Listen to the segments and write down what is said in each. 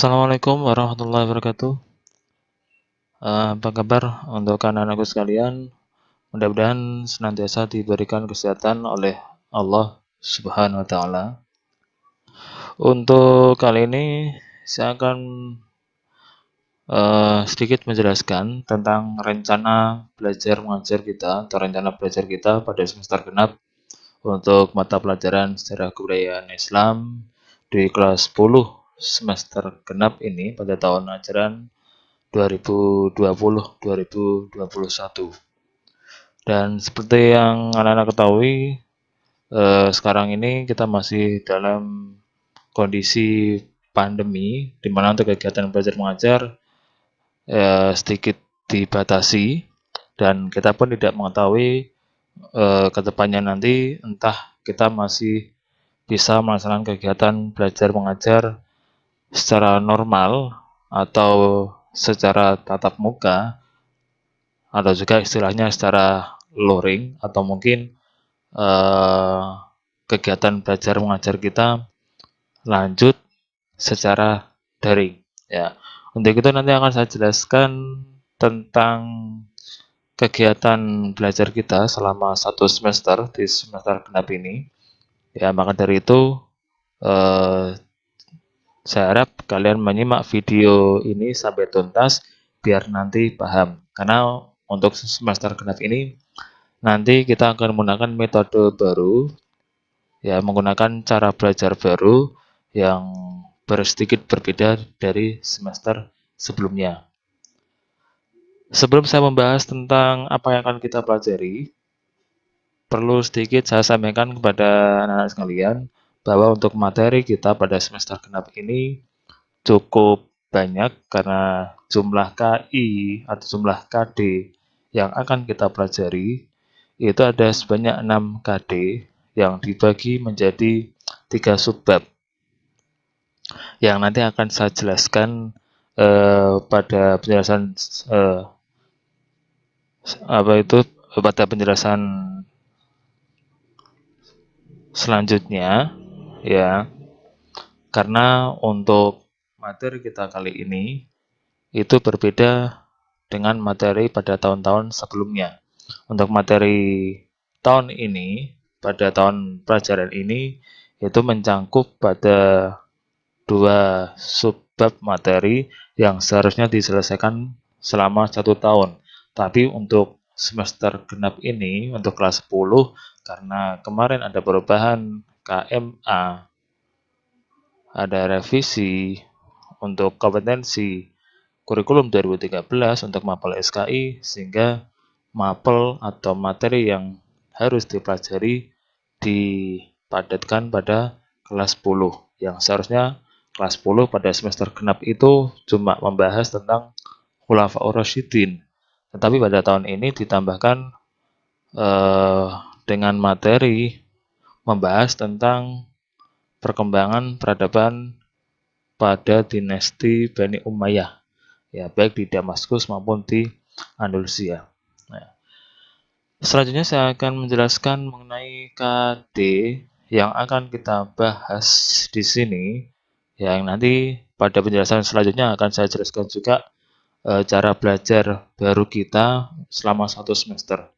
Assalamualaikum warahmatullahi wabarakatuh. Apa kabar untuk anak-anakku sekalian? Mudah-mudahan senantiasa diberikan kesehatan oleh Allah Subhanahu wa taala. Untuk kali ini saya akan sedikit menjelaskan tentang rencana belajar mengajar kita atau rencana belajar kita pada semester genap untuk mata pelajaran sejarah kebudayaan Islam di kelas 10 semester genap ini pada tahun ajaran 2020-2021. Dan seperti yang anak-anak ketahui, sekarang ini kita masih dalam kondisi pandemi, di mana untuk kegiatan belajar mengajar sedikit dibatasi, dan kita pun tidak mengetahui kedepannya nanti entah kita masih bisa melaksanakan kegiatan belajar mengajar secara normal atau secara tatap muka, atau juga istilahnya secara luring, atau mungkin kegiatan belajar mengajar kita lanjut secara daring. Ya, untuk itu nanti akan saya jelaskan tentang kegiatan belajar kita selama 1 semester di semester genap ini. Ya, maka dari itu saya harap kalian menyimak video ini sampai tuntas biar nanti paham. Karena untuk semester genap ini nanti kita akan menggunakan metode baru, ya, menggunakan cara belajar baru yang sedikit berbeda dari semester sebelumnya. Sebelum saya membahas tentang apa yang akan kita pelajari, perlu sedikit saya sampaikan kepada anak-anak sekalian bahwa untuk materi kita pada semester genap ini cukup banyak karena jumlah KI atau jumlah KD yang akan kita pelajari itu ada sebanyak 6 KD yang dibagi menjadi 3 subbab yang nanti akan saya jelaskan pada penjelasan pada penjelasan selanjutnya, ya. Karena untuk materi kita kali ini itu berbeda dengan materi pada tahun-tahun sebelumnya. Untuk materi tahun ini, pada tahun pelajaran ini, itu mencangkup pada 2 subbab materi yang seharusnya diselesaikan selama 1 tahun. Tapi untuk semester genap ini, untuk kelas 10, karena kemarin ada perubahan KMA, ada revisi untuk kompetensi kurikulum 2013 untuk mapel SKI, sehingga mapel atau materi yang harus dipelajari dipadatkan pada kelas 10, yang seharusnya kelas 10 pada semester genap itu cuma membahas tentang Khulafaur Rasyidin, tetapi pada tahun ini ditambahkan dengan materi membahas tentang perkembangan peradaban pada dinasti Bani Umayyah, ya, baik di Damaskus maupun di Andalusia. Nah, selanjutnya saya akan menjelaskan mengenai KD yang akan kita bahas di sini, yang nanti pada penjelasan selanjutnya akan saya jelaskan juga cara belajar baru kita selama 1 semester.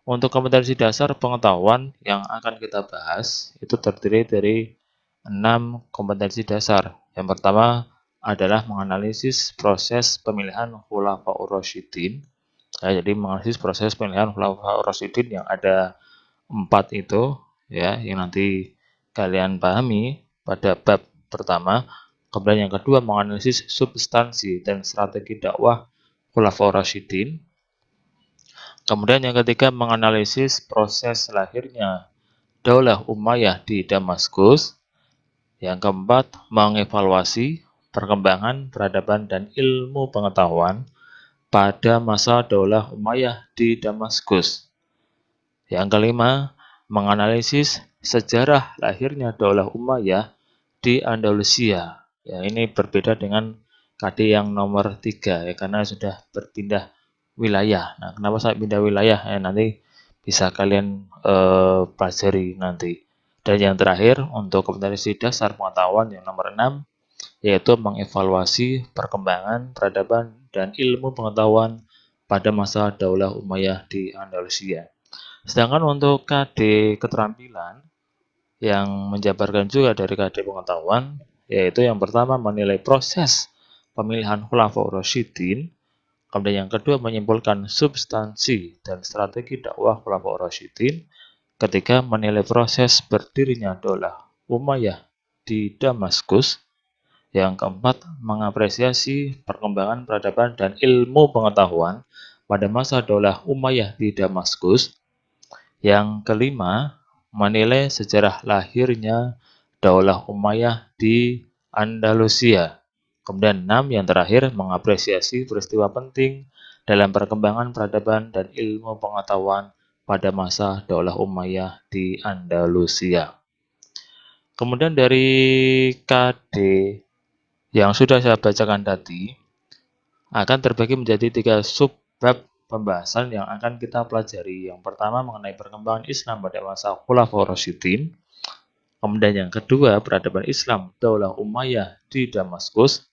Untuk kompetensi dasar pengetahuan yang akan kita bahas itu terdiri dari 6 kompetensi dasar. Yang pertama adalah menganalisis proses pemilihan Khulafaur Rasyidin. Ya, jadi menganalisis proses pemilihan Khulafaur Rasyidin yang ada 4 itu, ya, yang nanti kalian pahami pada bab pertama. Kemudian yang kedua menganalisis substansi dan strategi dakwah Khulafaur Rasyidin. Kemudian yang ketiga menganalisis proses lahirnya Daulah Umayyah di Damaskus. Yang keempat mengevaluasi perkembangan peradaban dan ilmu pengetahuan pada masa Daulah Umayyah di Damaskus. Yang kelima menganalisis sejarah lahirnya Daulah Umayyah di Andalusia. Ya, ini berbeda dengan KD yang nomor 3, ya, karena sudah berpindah wilayah. Nah, kenapa saya pindah wilayah? Nanti bisa kalian pelajari nanti. Dan yang terakhir untuk kompetensi dasar pengetahuan yang nomor 6 yaitu mengevaluasi perkembangan peradaban dan ilmu pengetahuan pada masa Daulah Umayyah di Andalusia. Sedangkan untuk KD keterampilan yang menjabarkan juga dari KD pengetahuan, yaitu yang pertama menilai proses pemilihan Khulafaur Rasyidin, kemudian yang kedua menyimpulkan substansi dan strategi dakwah Khulafaur Rasyidin, ketiga menilai proses berdirinya Daulah Umayyah di Damaskus, yang keempat mengapresiasi perkembangan peradaban dan ilmu pengetahuan pada masa Daulah Umayyah di Damaskus, yang kelima menilai sejarah lahirnya Daulah Umayyah di Andalusia. Kemudian 6 yang terakhir mengapresiasi peristiwa penting dalam perkembangan peradaban dan ilmu pengetahuan pada masa Daulah Umayyah di Andalusia. Kemudian dari KD yang sudah saya bacakan tadi akan terbagi menjadi 3 subbab pembahasan yang akan kita pelajari. Yang pertama mengenai perkembangan Islam pada masa Khulafaur Rasyidin. Kemudian yang kedua peradaban Islam Daulah Umayyah di Damaskus.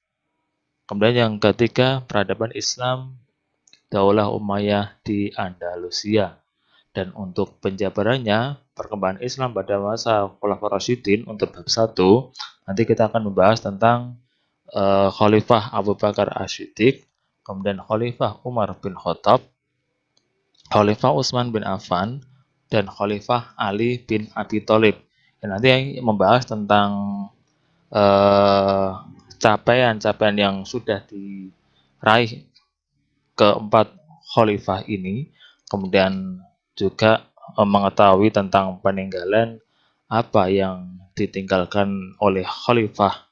Kemudian yang ketiga peradaban Islam Daulah Umayyah di Andalusia. Dan untuk penjabarannya, perkembangan Islam pada masa Khulafaur Rasyidin untuk bab 1, nanti kita akan membahas tentang Khalifah Abu Bakar Asy-Syiddiq, kemudian Khalifah Umar bin Khattab, Khalifah Utsman bin Affan, dan Khalifah Ali bin Abi Thalib. Dan nanti membahas tentang capaian-capaian yang sudah diraih keempat khalifah ini, kemudian juga mengetahui tentang peninggalan apa yang ditinggalkan oleh khalifah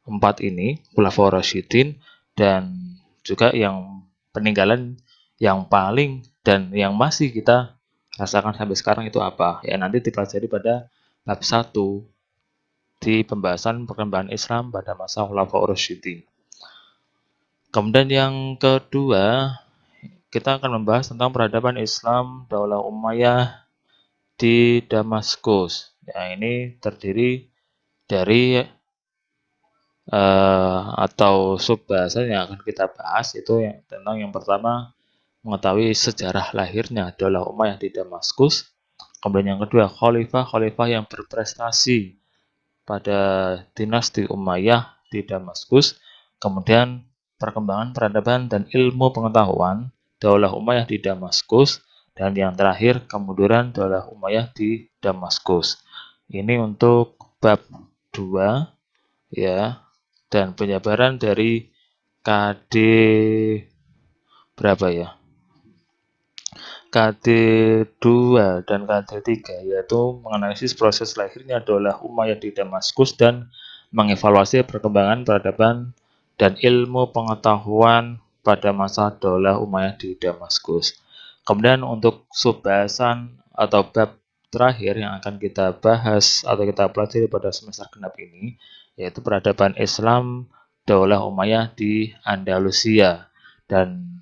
empat ini, Khulafaur Rasyidin, dan juga yang peninggalan yang paling dan yang masih kita rasakan sampai sekarang itu apa. Ya nanti dipelajari pada bab 1 di pembahasan perkembangan Islam pada masa Khulafaur Rasyidin. Kemudian yang kedua, kita akan membahas tentang peradaban Islam Daulah Umayyah di Damaskus. Ya, ini terdiri dari atau subbahasa yang akan kita bahas itu tentang yang pertama mengetahui sejarah lahirnya Daulah Umayyah di Damaskus. Kemudian yang kedua, khalifah-khalifah yang berprestasi pada dinasti Umayyah di Damaskus. Kemudian perkembangan peradaban dan ilmu pengetahuan Daulah Umayyah di Damaskus. Dan yang terakhir, kemunduran Daulah Umayyah di Damaskus. Ini untuk bab 2 ya. Dan penjabaran dari KD berapa ya? KD 2 dan KD 3 yaitu menganalisis proses lahirnya Daulah Umayyah di Damaskus dan mengevaluasi perkembangan peradaban dan ilmu pengetahuan pada masa Daulah Umayyah di Damaskus. Kemudian untuk subbahasan atau bab terakhir yang akan kita bahas atau kita pelajari pada semester genap ini yaitu peradaban Islam Daulah Umayyah di Andalusia, dan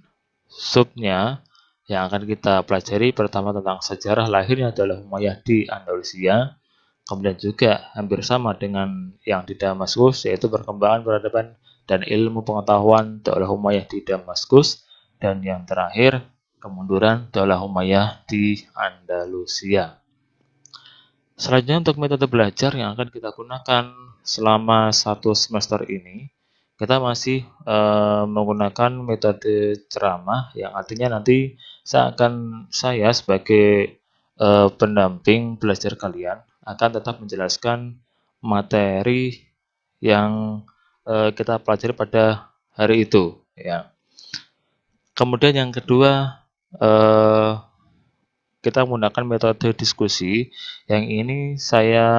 subnya yang akan kita pelajari pertama tentang sejarah lahirnya Daulah Umayyah di Andalusia, kemudian juga hampir sama dengan yang di Damaskus yaitu perkembangan peradaban dan ilmu pengetahuan Daulah Umayyah di Damaskus, dan yang terakhir kemunduran Daulah Umayyah di Andalusia. Selanjutnya untuk metode belajar yang akan kita gunakan selama 1 semester ini, kita masih menggunakan metode ceramah yang artinya nanti saya sebagai pendamping belajar kalian akan tetap menjelaskan materi yang kita pelajari pada hari itu ya. Kemudian yang kedua, kita menggunakan metode diskusi yang ini saya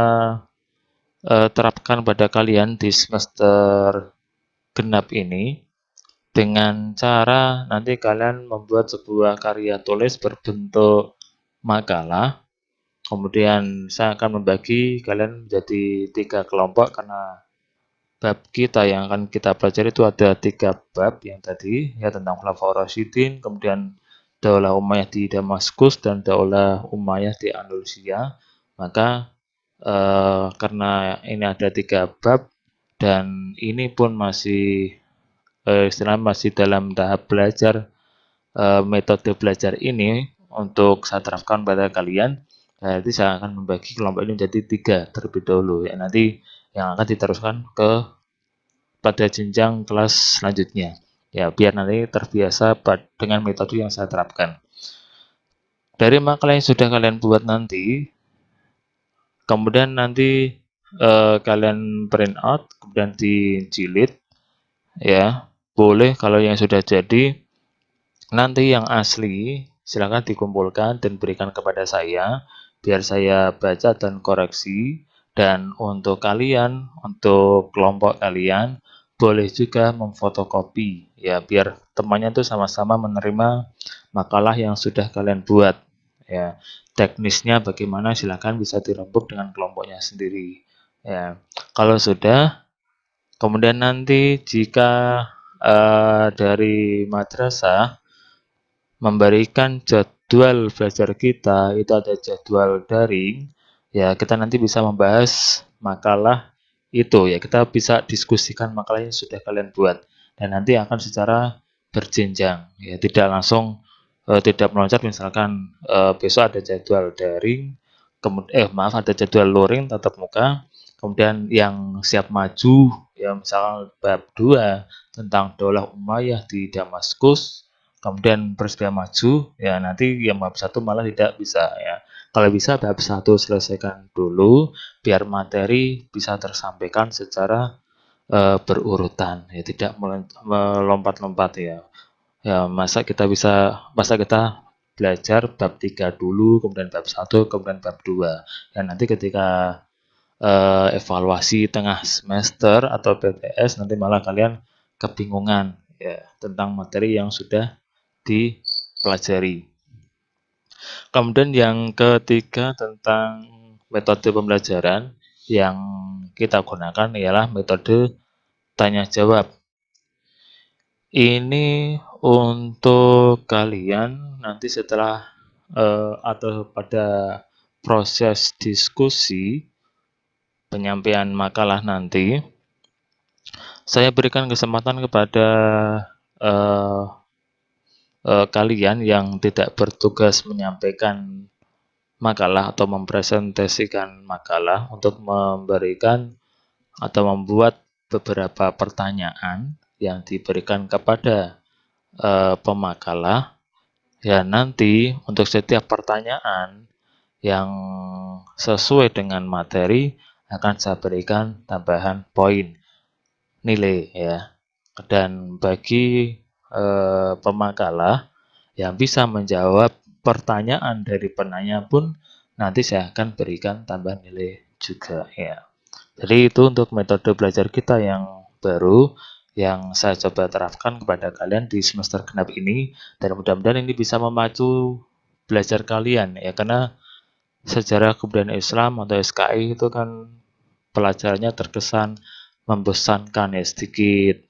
terapkan pada kalian di semester genap ini dengan cara nanti kalian membuat sebuah karya tulis berbentuk makalah. Kemudian saya akan membagi kalian menjadi 3 kelompok karena bab kita yang akan kita pelajari itu ada 3 bab yang tadi ya, tentang Khulafaur Rasyidin, kemudian Daulah Umayyah di Damaskus, dan Daulah Umayyah di Andalusia. Maka karena ini ada 3 bab dan ini pun masih istilahnya masih dalam tahap belajar. Metode belajar ini untuk saya terapkan pada kalian. Nanti saya akan membagi kelompok ini menjadi 3 terlebih dahulu ya, nanti yang akan diteruskan pada jenjang kelas selanjutnya ya, biar nanti terbiasa dengan metode yang saya terapkan. Dari makalah yang sudah kalian buat nanti, kemudian nanti kalian print out, kemudian dijilid ya. Boleh kalau yang sudah jadi, nanti yang asli silakan dikumpulkan dan berikan kepada saya biar saya baca dan koreksi. Dan untuk kalian, untuk kelompok kalian, boleh juga memfotokopi ya, biar temannya tuh sama-sama menerima makalah yang sudah kalian buat ya. Teknisnya bagaimana silakan bisa dirembuk dengan kelompoknya sendiri ya. Kalau sudah, kemudian nanti jika dari madrasah memberikan jadwal belajar kita, itu ada jadwal daring ya, kita nanti bisa membahas makalah itu ya, kita bisa diskusikan makalah yang sudah kalian buat dan nanti akan secara berjenjang ya, tidak langsung tidak meloncat. Misalkan besok ada jadwal daring, kemudian maaf, ada jadwal luring tatap muka, kemudian yang siap maju ya, misalnya bab 2 tentang Daulah Umayyah di Damaskus, kemudian bersedia maju ya, nanti yang bab 1 malah tidak bisa ya. Kalau bisa bab 1 selesaikan dulu biar materi bisa tersampaikan secara berurutan ya, tidak melompat-lompat ya. Ya, masa kita belajar bab 3 dulu, kemudian bab 1, kemudian bab 2. Dan nanti ketika evaluasi tengah semester atau PTS, nanti malah kalian kebingungan ya tentang materi yang sudah dipelajari. Kemudian yang ketiga tentang metode pembelajaran yang kita gunakan ialah metode tanya jawab. Ini untuk kalian nanti setelah atau pada proses diskusi penyampaian makalah nanti, saya berikan kesempatan kepada eh, kalian yang tidak bertugas menyampaikan makalah atau mempresentasikan makalah untuk memberikan atau membuat beberapa pertanyaan yang diberikan kepada pemakalah. Ya, nanti untuk setiap pertanyaan yang sesuai dengan materi akan saya berikan tambahan poin nilai ya. Dan bagi pemakalah yang bisa menjawab pertanyaan dari penanya pun nanti saya akan berikan tambahan nilai juga ya. Jadi itu untuk metode belajar kita yang baru yang saya coba terapkan kepada kalian di semester genap ini, dan mudah-mudahan ini bisa memacu belajar kalian ya, karena sejarah kebudayaan Islam atau SKI itu kan pelajarannya terkesan membosankan ya, sedikit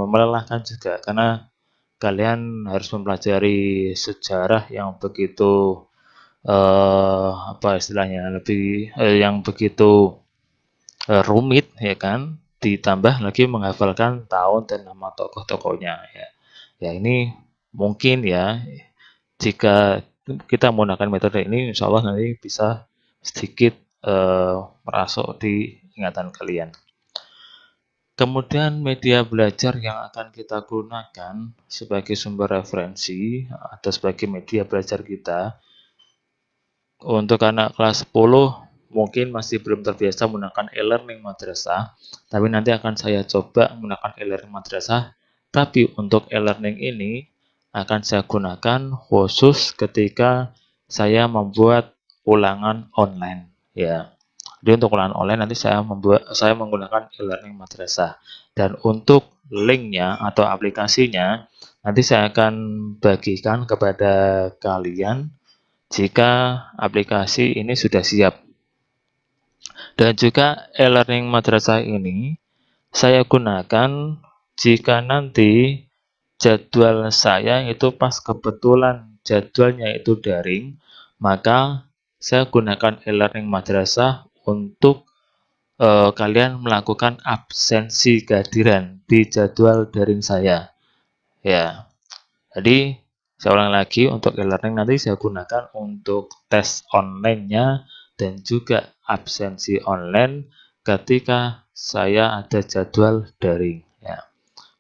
melelahkan juga, karena kalian harus mempelajari sejarah yang begitu apa istilahnya, lebih yang begitu rumit ya kan, ditambah lagi menghafalkan tahun dan nama tokoh-tokohnya ya. Ya ini mungkin ya, jika kita menggunakan metode ini insya Allah nanti bisa sedikit merasuk di ingatan kalian. Kemudian media belajar yang akan kita gunakan sebagai sumber referensi atau sebagai media belajar kita untuk anak kelas 10 mungkin masih belum terbiasa menggunakan e-learning madrasah, tapi nanti akan saya coba menggunakan e-learning madrasah. Tapi untuk e-learning ini akan saya gunakan khusus ketika saya membuat ulangan online ya. Jadi untuk ulangan online nanti saya menggunakan e-learning madrasah, dan untuk linknya atau aplikasinya nanti saya akan bagikan kepada kalian jika aplikasi ini sudah siap. Dan juga e-learning madrasah ini saya gunakan jika nanti jadwal saya itu pas kebetulan jadwalnya itu daring, maka saya gunakan e-learning madrasah untuk kalian melakukan absensi kehadiran di jadwal daring saya. Ya, jadi saya ulang lagi, untuk e-learning nanti saya gunakan untuk tes online-nya dan juga absensi online ketika saya ada jadwal daring. Ya.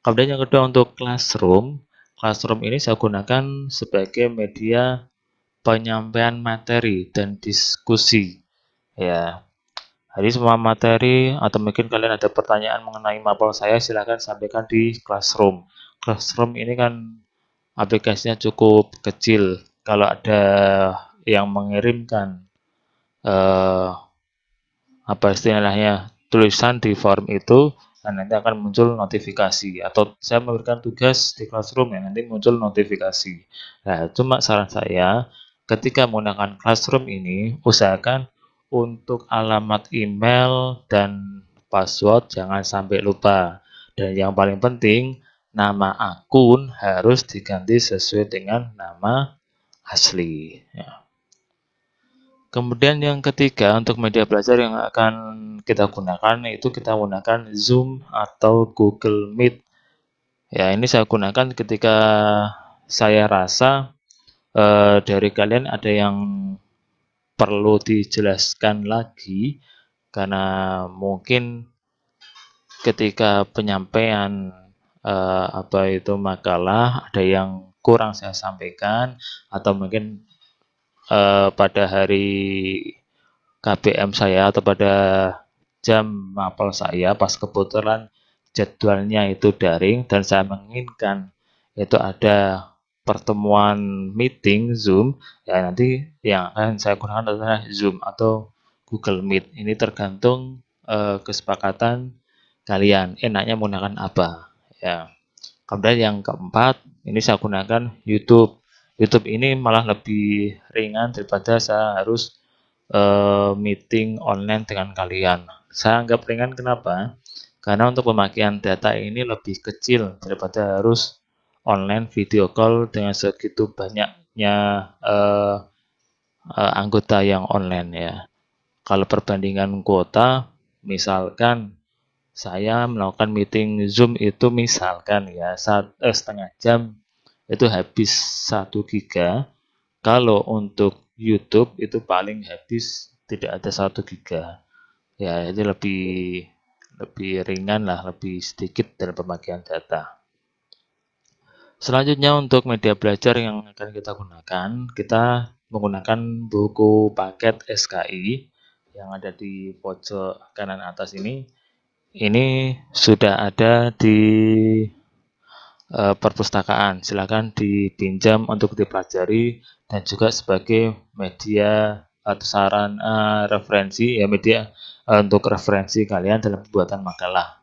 Kemudian yang kedua untuk Classroom. Classroom ini saya gunakan sebagai media penyampaian materi dan diskusi. Ya, jadi semua materi atau mungkin kalian ada pertanyaan mengenai mapel saya, silahkan sampaikan di Classroom. Classroom ini kan aplikasinya cukup kecil. Kalau ada yang mengirimkan eh, apa istilahnya tulisan di form itu, dan nanti akan muncul notifikasi, atau saya memberikan tugas di Classroom ya nanti muncul notifikasi. Nah, cuma saran saya ketika menggunakan Classroom ini usahakan untuk alamat email dan password jangan sampai lupa, dan yang paling penting nama akun harus diganti sesuai dengan nama asli ya. Kemudian yang ketiga untuk media belajar yang akan kita gunakan itu kita gunakan Zoom atau Google Meet. Ya, ini saya gunakan ketika saya rasa dari kalian ada yang perlu dijelaskan lagi, karena mungkin ketika penyampaian apa itu makalah ada yang kurang saya sampaikan, atau mungkin pada hari KBM saya atau pada jam mapel saya pas kebetulan jadwalnya itu daring dan saya menginginkan itu ada pertemuan meeting Zoom, ya nanti yang akan saya gunakan adalah Zoom atau Google Meet. Ini tergantung kesepakatan kalian enaknya menggunakan apa ya. Kemudian yang keempat, ini saya gunakan YouTube. YouTube ini malah lebih ringan daripada saya harus meeting online dengan kalian. Saya anggap ringan kenapa? Karena untuk pemakaian data ini lebih kecil daripada harus online video call dengan segitu banyaknya eh, anggota yang online ya. Kalau perbandingan kuota, misalkan saya melakukan meeting Zoom itu misalkan ya setengah jam itu habis 1 giga. Kalau untuk YouTube itu paling habis tidak ada 1 giga. Ya, itu lebih lebih ringan lah, lebih sedikit dalam pemakaian data. Selanjutnya untuk media belajar yang akan kita gunakan, kita menggunakan buku paket SKI yang ada di pojok kanan atas ini. Ini sudah ada di perpustakaan. Silakan dipinjam untuk dipelajari dan juga sebagai media atau saran referensi ya, media untuk referensi kalian dalam pembuatan makalah.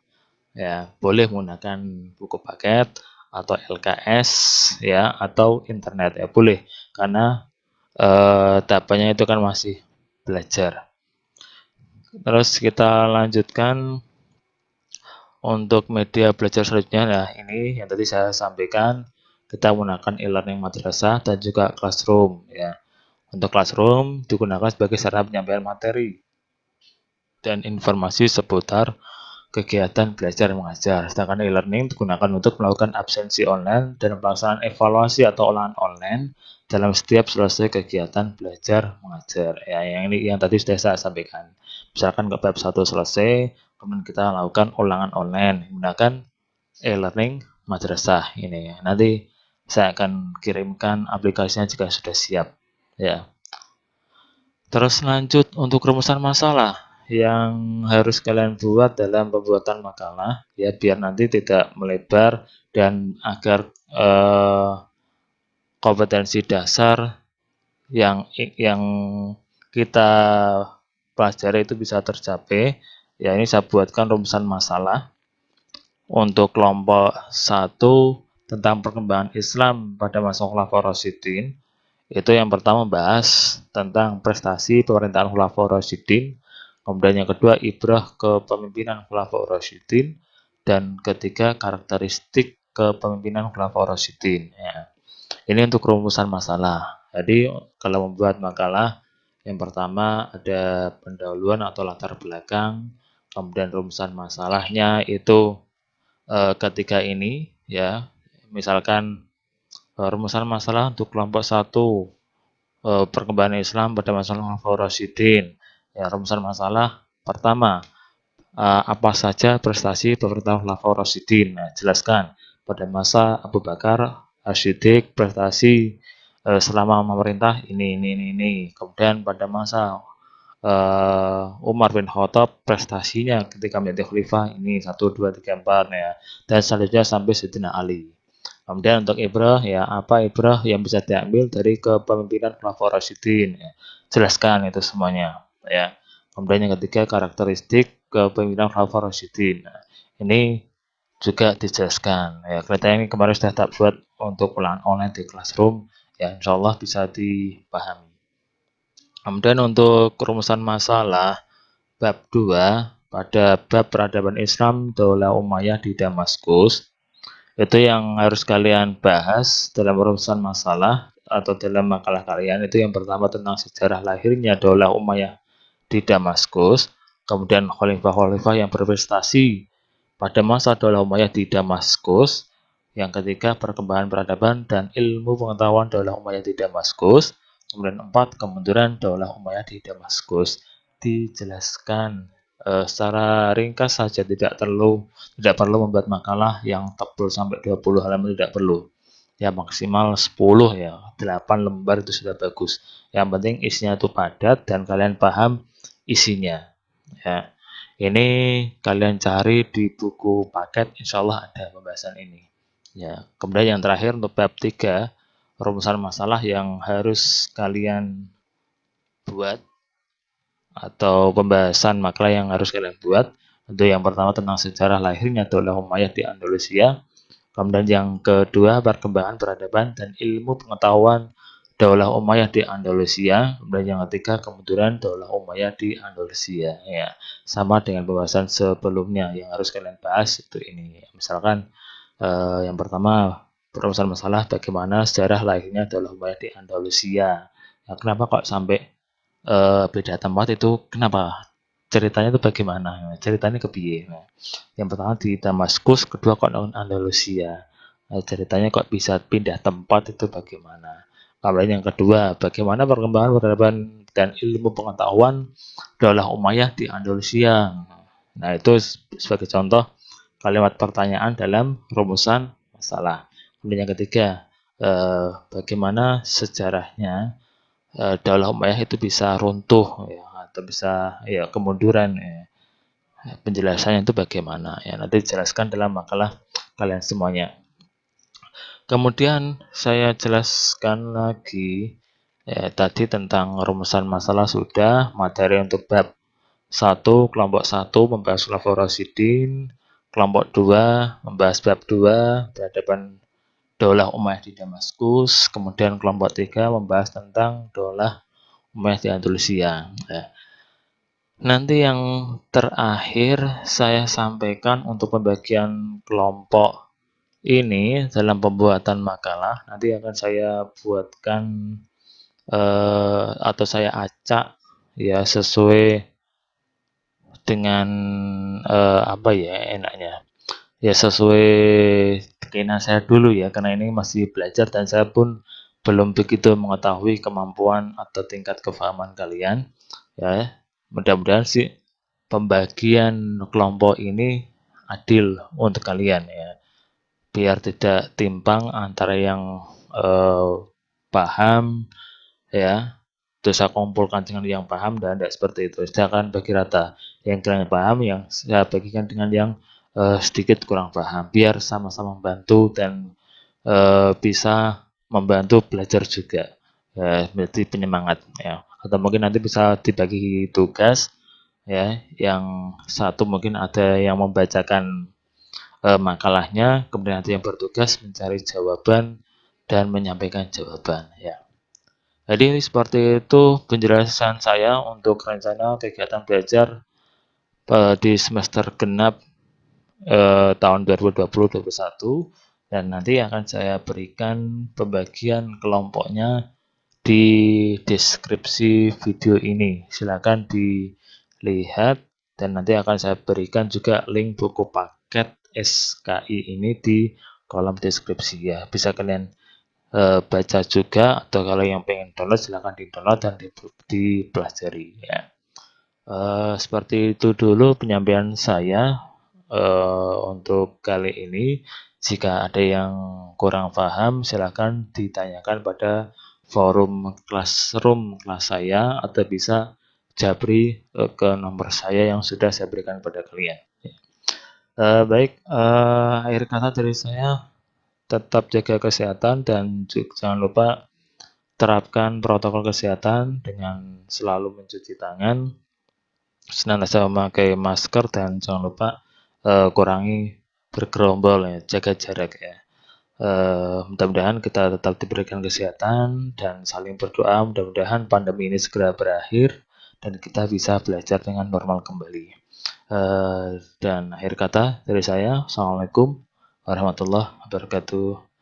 Ya, boleh menggunakan buku paket atau LKS ya atau internet ya boleh, karena tahapannya itu kan masih belajar. Terus kita lanjutkan untuk media belajar selanjutnya. Nah, ini yang tadi saya sampaikan, kita menggunakan e-learning madrasah dan juga Classroom ya. Untuk Classroom digunakan sebagai sarana penyampaian materi dan informasi seputar kegiatan belajar mengajar. Sedangkan e-learning digunakan untuk melakukan absensi online dan pelaksanaan evaluasi atau ulangan online dalam setiap selesai kegiatan belajar mengajar. Ya, yang ini yang tadi sudah saya sampaikan. Misalkan ke bab 1 selesai, kemudian kita lakukan ulangan online menggunakan e-learning madrasah ini. Nanti saya akan kirimkan aplikasinya jika sudah siap. Ya. Terus lanjut untuk rumusan masalah yang harus kalian buat dalam pembuatan makalah ya, biar nanti tidak melebar dan agar kompetensi dasar yang kita pelajari itu bisa tercapai. Ya, ini saya buatkan rumusan masalah untuk kelompok 1 tentang perkembangan Islam pada masa Khulafaur Rasyidin. Itu yang pertama bahas tentang prestasi pemerintahan Khulafaur Rasyidin, kemudian yang kedua ibrah kepemimpinan Khulafaur Rasyidin, dan ketiga karakteristik kepemimpinan Khulafaur Rasyidin. Ya. Ini untuk rumusan masalah. Jadi kalau membuat makalah, yang pertama ada pendahuluan atau latar belakang, Kemudian rumusan masalahnya itu ketika ini ya, misalkan rumusan masalah untuk kelompok 1 perkembangan Islam pada masa Khulafaur Rasyidin. Ya, rumusan masalah pertama, apa saja prestasi pemerintah Khulafaur Rasyidin? Nah, jelaskan pada masa Abu Bakar As-Siddiq prestasi selama memerintah ini. Kemudian pada masa Umar bin Khattab prestasinya ketika menjadi khalifah ini 1, 2, 3, 4 ya, dan selanjutnya sampai Sayyidina Ali. Kemudian untuk ibrah ya, apa ibrah yang bisa diambil dari kepemimpinan Khulafaur Rasyidin ya. Jelaskan itu semuanya ya. Kemudian yang ketiga karakteristik kepemimpinan Khulafaur Rasyidin. Nah, ini juga dijelaskan ya. Kelihatannya ini kemarin sudah tak buat untuk ulangan online di Classroom ya, insya Allah bisa dipahami. Kemudian untuk rumusan masalah bab 2 pada bab peradaban Islam Daulah Umayyah di Damaskus, itu yang harus kalian bahas dalam urusan masalah atau dalam makalah kalian. Itu yang pertama tentang sejarah lahirnya Daulah Umayyah di Damaskus, kemudian khalifah-khalifah yang berprestasi pada masa Daulah Umayyah di Damaskus, yang ketiga perkembangan peradaban dan ilmu pengetahuan Daulah Umayyah di Damaskus, kemudian 4 kemunduran Daulah Umayyah di Damaskus. Dijelaskan secara ringkas saja, tidak perlu membuat makalah yang tebal sampai 20 halaman, tidak perlu. Ya maksimal 10 ya, 8 lembar itu sudah bagus. Yang penting isinya itu padat dan kalian paham isinya. Ya. Ini kalian cari di buku paket, insya Allah ada pembahasan ini. Ya, kemudian yang terakhir untuk bab 3, rumusan masalah yang harus kalian buat atau pembahasan makalah yang harus kalian buat. Untuk yang pertama tentang sejarah lahirnya Daulah Umayyah di Andalusia. Kemudian yang kedua perkembangan peradaban dan ilmu pengetahuan Daulah Umayyah di Andalusia. Kemudian yang ketiga kemunduran Daulah Umayyah di Andalusia. Ya, sama dengan pembahasan sebelumnya yang harus kalian bahas itu ini. Misalkan yang pertama perumusan masalah bagaimana sejarah lahirnya Daulah Umayyah di Andalusia. Nah, kenapa kok sampai beda tempat itu, kenapa? Ceritanya itu bagaimana? Ceritanya kepiye? Nah, yang pertama di Damaskus, kedua kok Andalusia. Nah, ceritanya kok bisa pindah tempat itu bagaimana? Kemudian yang kedua, bagaimana perkembangan peradaban dan ilmu pengetahuan Daulah Umayyah di Andalusia? Nah, itu sebagai contoh kalimat pertanyaan dalam rumusan masalah. Kemudian yang ketiga, bagaimana sejarahnya Daulah Umayyah itu bisa runtuh ya, atau bisa ya kemunduran ya. Penjelasannya itu bagaimana ya, nanti dijelaskan dalam makalah kalian semuanya. Kemudian saya jelaskan lagi ya, tadi tentang rumusan masalah sudah, materi untuk bab 1, kelompok 1 membahas Khulafaur Rasyidin, kelompok 2 membahas bab 2 peradaban Daulah Umayyah di Damaskus, kemudian kelompok 3 membahas tentang Daulah Umayyah di Andalusia. Ya. Nanti yang terakhir saya sampaikan untuk pembagian kelompok ini dalam pembuatan makalah. Nanti akan saya buatkan atau saya acak ya sesuai dengan apa ya enaknya. Ya sesuai keinginan saya dulu ya, karena ini masih belajar dan saya pun belum begitu mengetahui kemampuan atau tingkat kefahaman kalian. Ya, mudah-mudahan sih pembagian kelompok ini adil untuk kalian ya, biar tidak timpang antara yang eh, paham ya, terus saya kumpulkan dengan yang paham, dan tidak seperti itu. Saya akan bagi rata yang kalian paham, yang saya bagikan dengan yang sedikit kurang paham, biar sama-sama membantu dan bisa membantu belajar juga, menjadi penyemangat ya. Atau mungkin nanti bisa dibagi tugas ya, yang satu mungkin ada yang membacakan makalahnya, kemudian nanti yang bertugas mencari jawaban dan menyampaikan jawaban ya. Jadi seperti itu penjelasan saya untuk rencana kegiatan belajar di semester genap tahun 2020-2021, dan nanti akan saya berikan pembagian kelompoknya di deskripsi video ini. Silakan dilihat Dan nanti akan saya berikan juga link buku paket SKI ini di kolom deskripsi ya. Bisa kalian baca juga, atau kalau yang pengen download silahkan di download dan dipelajari ya. Seperti itu dulu penyampaian saya untuk kali ini. Jika ada yang kurang paham silahkan ditanyakan pada forum classroom kelas saya, atau bisa japri ke nomor saya yang sudah saya berikan pada kalian. Baik, akhir kata dari saya, tetap jaga kesehatan dan jangan lupa terapkan protokol kesehatan dengan selalu mencuci tangan, senantiasa memakai masker, dan jangan lupa kurangi bergerombol ya, jaga jarak ya. Mudah-mudahan kita tetap diberikan kesehatan dan saling berdoa mudah-mudahan pandemi ini segera berakhir dan kita bisa belajar dengan normal kembali. Dan akhir kata dari saya, Assalamualaikum warahmatullahi wabarakatuh.